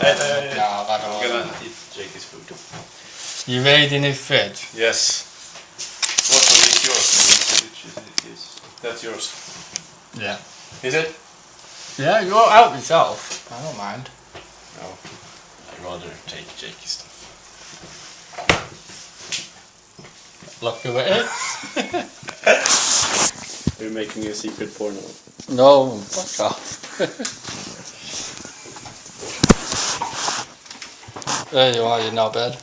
Ja, vadå? I'm gonna eat Jakey's food. You ate in his fridge? Yes. What was it yours? Which is it? That's yours. Yeah. Is it? Yeah, you're out yourself. I don't mind. No. I'd rather take Jakey's stuff. Look who it is. You're making a secret porno. No, fuck off. There you are, you're in our bed.